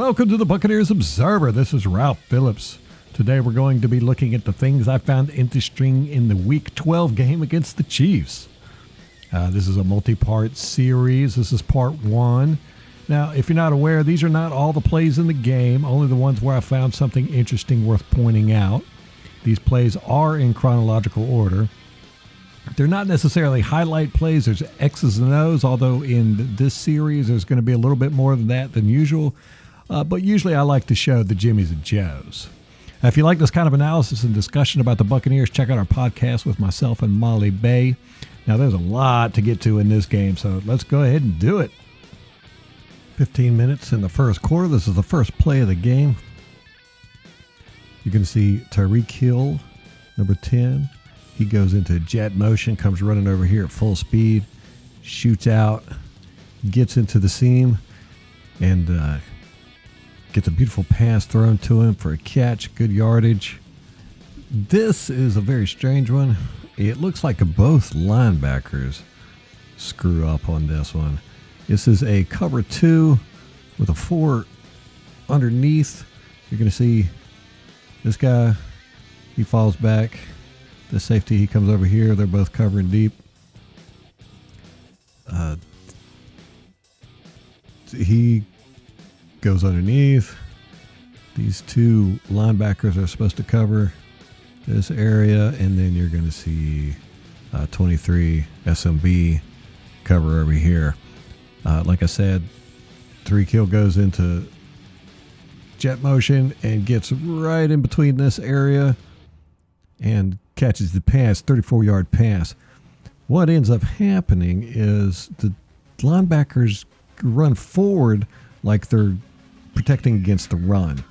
Welcome to the Buccaneers Observer. This is Ralph Phillips. Today we're going to be looking at the things I found interesting in the Week 12 game against the Chiefs. This is a multi-part series. This is part 1. Now, if you're not aware, these are not all the plays in the game, only the ones where I found something interesting worth pointing out. These plays are in chronological order. They're not necessarily highlight plays. There's X's and O's, although in this series there's going to be a little bit more of that than usual. But usually I like to show the Jimmies and Joes. If you like this kind of analysis and discussion about the Buccaneers, check out our podcast with myself and Molly Bay. Now, there's a lot to get to in this game, so let's go ahead and do it. 15 minutes in the first quarter. This is the first play of the game. You can see Tyreek Hill, number 10. He goes into jet motion, comes running over here at full speed, shoots out, gets into the seam, and gets a beautiful pass thrown to him for a catch, good yardage. This is a very strange one. It looks like both linebackers screw up on this one. This is a cover 2 with a 4 underneath. You're going to see this guy, he falls back. The safety, he comes over here. They're both covering deep. He goes underneath. These two linebackers are supposed to cover this area, and then you're going to see 23 SMB cover over here. Like I said, Tyreek Hill goes into jet motion and gets right in between this area and catches the pass, 34-yard pass. What ends up happening is the linebackers run forward like they're protecting against the run.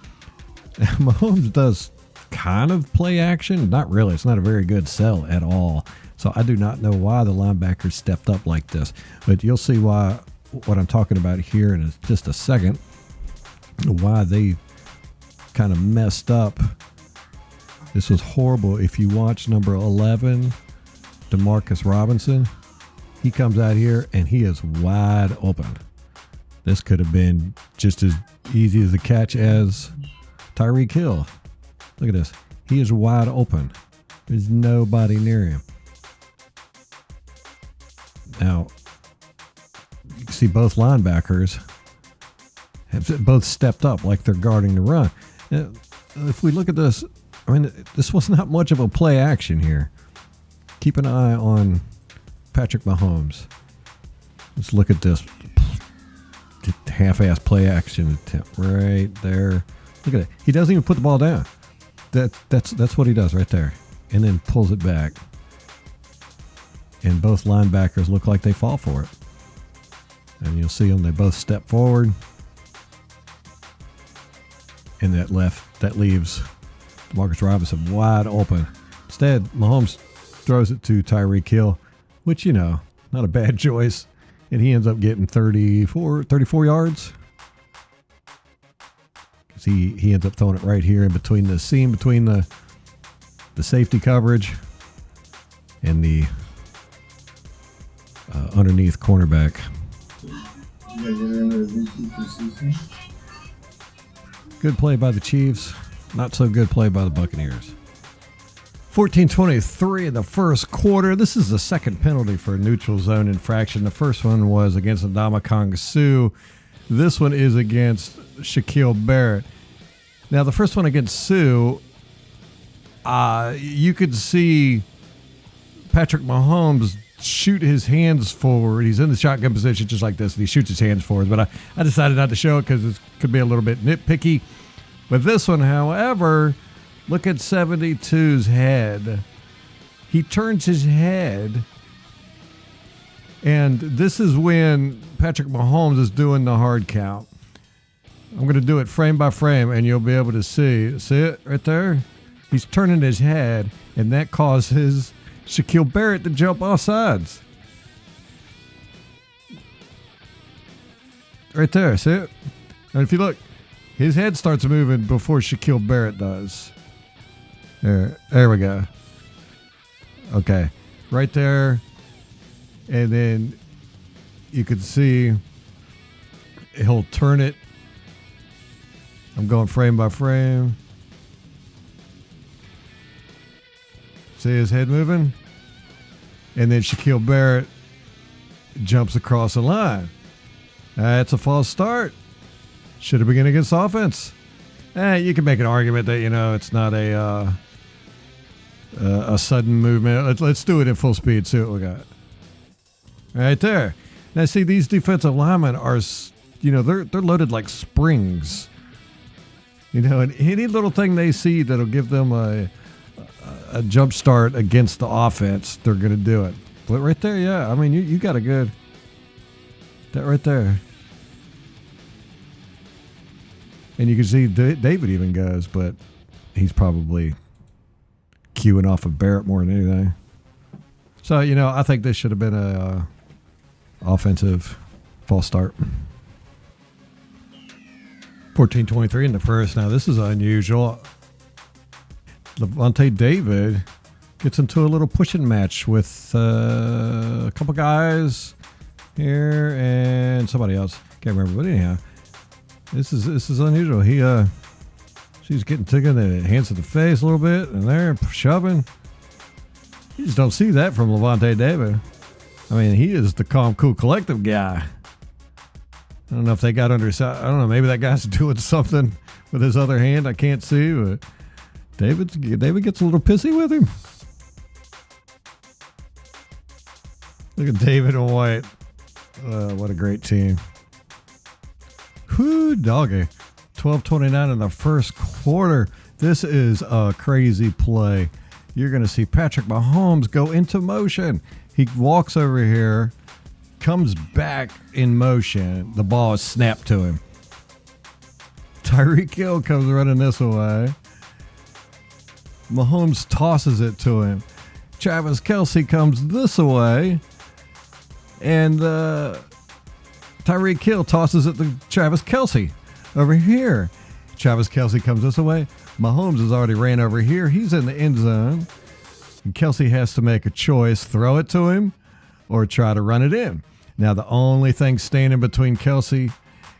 Mahomes does kind of play action. Not really. It's not a very good sell at all. So I do not know why the linebackers stepped up like this. But you'll see what I'm talking about here in just a second. Why they kind of messed up. This was horrible. If you watch number 11, DeMarcus Robinson, he comes out here and he is wide open. This could have been just as easy as a catch as Tyreek Hill. Look at this. He is wide open. There's nobody near him. Now, you can see both linebackers have both stepped up like they're guarding the run. Now, if we look at this, I mean, this was not much of a play action here. Keep an eye on Patrick Mahomes. Let's look at this. Half-ass play action attempt right there. Look at it. He doesn't even put the ball down. That's what he does right there. And then pulls it back. And both linebackers look like they fall for it. And you'll see them, they both step forward. And that leaves Marcus Robinson wide open. Instead, Mahomes throws it to Tyreek Hill, which, not a bad choice. And he ends up getting 34 yards. Because he ends up throwing it right here in between the seam, between the safety coverage and the underneath cornerback. Good play by the Chiefs. Not so good play by the Buccaneers. 14-23 in the first quarter. This is the second penalty for a neutral zone infraction. The first one was against Ndamukong Suh. This one is against Shaquille Barrett. Now, the first one against Suh, you could see Patrick Mahomes shoot his hands forward. He's in the shotgun position just like this, and he shoots his hands forward. But I decided not to show it because it could be a little bit nitpicky. But this one, however, look at 72's head. He turns his head, and this is when Patrick Mahomes is doing the hard count. I'm going to do it frame by frame, and you'll be able to see. See it right there? He's turning his head, and that causes Shaquille Barrett to jump off sides. Right there, see it? And if you look, his head starts moving before Shaquille Barrett does. There we go. Okay. Right there. And then you can see he'll turn it I'm going frame by frame. See his head moving? And then Shaquille Barrett jumps across the line. That's a false start. Should have been against offense. You can make an argument that, it's not a sudden movement. Let's do it at full speed. See what we got. Right there. Now, see, these defensive linemen are, they're loaded like springs. And any little thing they see that'll give them a jump start against the offense, they're going to do it. But right there, yeah. I mean, you got a good... That right there. And you can see David even goes, but he's probably queuing off of Barrett more than anything. So, I think this should have been a offensive false start. 14-23 in the first. Now, this is unusual. Lavonte David gets into a little pushing match with a couple guys here and somebody else. Can't remember, but anyhow, this is unusual. She's getting taken the hands to the face a little bit, and they're shoving. You just don't see that from Lavonte David. I mean, he is the calm, cool, collective guy. I don't know if they got under his... I don't know. Maybe that guy's doing something with his other hand. I can't see, but David gets a little pissy with him. Look at David and White. What a great team. Whoo, doggy. 12-29 in the first quarter. This is a crazy play. You're going to see Patrick Mahomes go into motion. He walks over here, comes back in motion. The ball is snapped to him. Tyreek Hill comes running this way. Mahomes tosses it to him. Travis Kelce comes this way. And Tyreek Hill tosses it to Travis Kelce over here. Travis Kelce comes this way. Mahomes has already ran over here. He's in the end zone. And Kelce has to make a choice, throw it to him or try to run it in. Now, the only thing standing between Kelce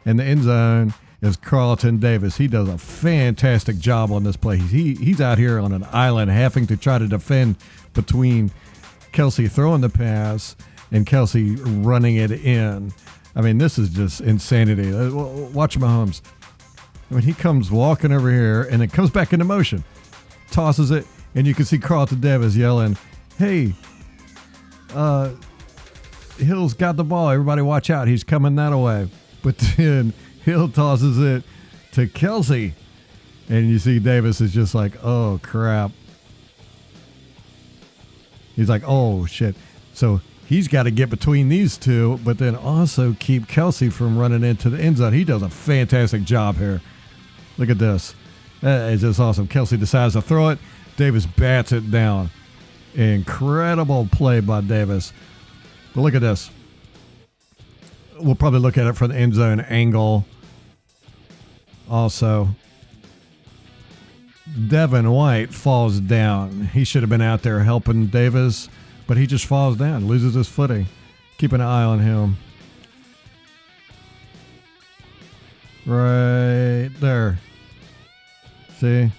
and the end zone is Carlton Davis. He does a fantastic job on this play. He's out here on an island having to try to defend between Kelce throwing the pass and Kelce running it in. I mean, this is just insanity. Watch Mahomes. I mean, he comes walking over here and it comes back into motion, tosses it, and you can see Carlton Davis yelling, "Hey, Hill's got the ball. Everybody watch out. He's coming that way." But then Hill tosses it to Kelce, and you see Davis is just like, "Oh, crap." He's like, "Oh, shit." So he's got to get between these two, but then also keep Kelce from running into the end zone. He does a fantastic job here. Look at this. That is just awesome. Kelce decides to throw it. Davis bats it down. Incredible play by Davis. But look at this. We'll probably look at it from the end zone angle. Also, Devin White falls down. He should have been out there helping Davis, but he just falls down, loses his footing. Keep an eye on him. Right there. See?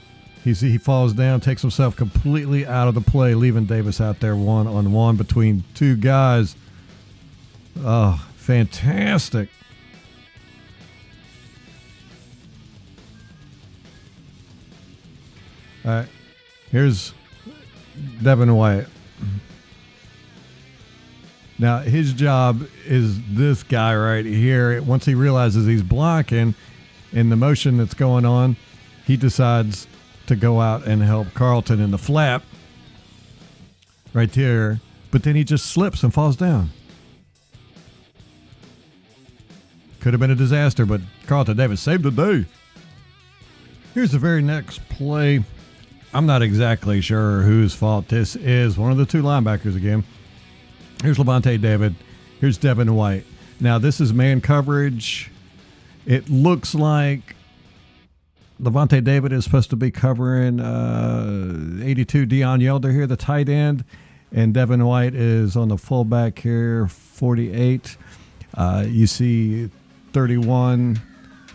He falls down, takes himself completely out of the play, leaving Davis out there one-on-one between two guys. Oh, fantastic. All right. Here's Devin White. Now, his job is this guy right here. Once he realizes he's blocking in the motion that's going on, he decides to go out and help Carlton in the flap right there. But then he just slips and falls down. Could have been a disaster, but Carlton Davis saved the day. Here's the very next play. I'm not exactly sure whose fault this is. One of the two linebackers again. Here's Lavonte David. Here's Devin White. Now, this is man coverage. It looks like Lavonte David is supposed to be covering 82 Deion Yelder here, the tight end. And Devin White is on the fullback here, 48. You see 31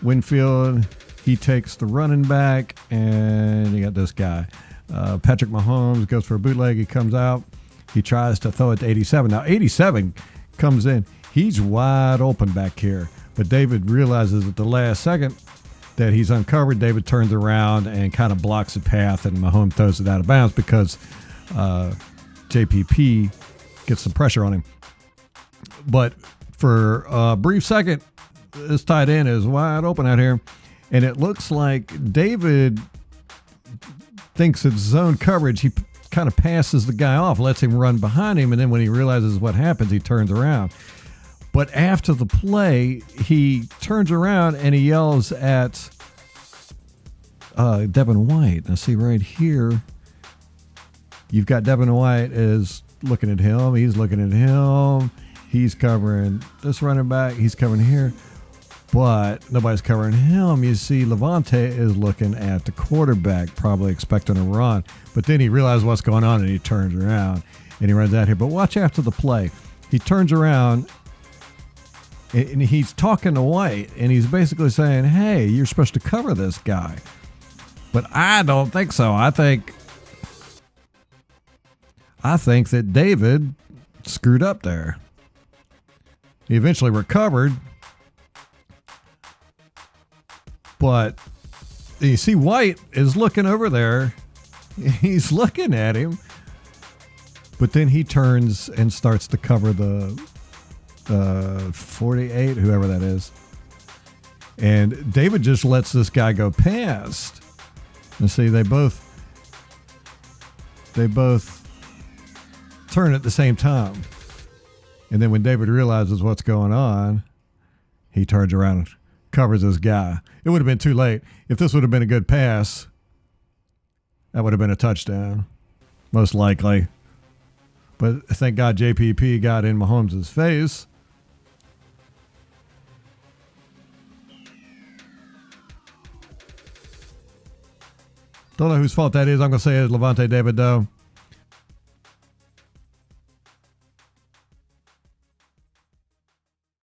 Winfield He takes the running back, and you got this guy. Patrick Mahomes goes for a bootleg. He comes out. He tries to throw it to 87. Now, 87 comes in. He's wide open back here. But David realizes at the last second that he's uncovered. David turns around and kind of blocks the path, and Mahomes throws it out of bounds because JPP gets some pressure on him. But for a brief second, this tight end is wide open out here, and it looks like David thinks it's zone coverage. He kind of passes the guy off, lets him run behind him, and then when he realizes what happens, he turns around. But after the play, he turns around and he yells at Devin White. Now, see right here, you've got Devin White is looking at him. He's looking at him. He's covering this running back. He's covering here. But nobody's covering him. You see, Levante is looking at the quarterback, probably expecting a run. But then he realizes what's going on, and he turns around, and he runs out here. But watch after the play. He turns around, and he's talking to White, and he's basically saying, hey, you're supposed to cover this guy. But I don't think so. I think that David screwed up there. He eventually recovered. But you see White is looking over there. He's looking at him. But then he turns and starts to cover the 48, whoever that is. And David just lets this guy go past. And see, they both turn at the same time. And then when David realizes what's going on, he turns around and covers this guy. It would have been too late. If this would have been a good pass, that would have been a touchdown, most likely. But thank God JPP got in Mahomes' face. Don't know whose fault that is. I'm going to say it's Levante David, though.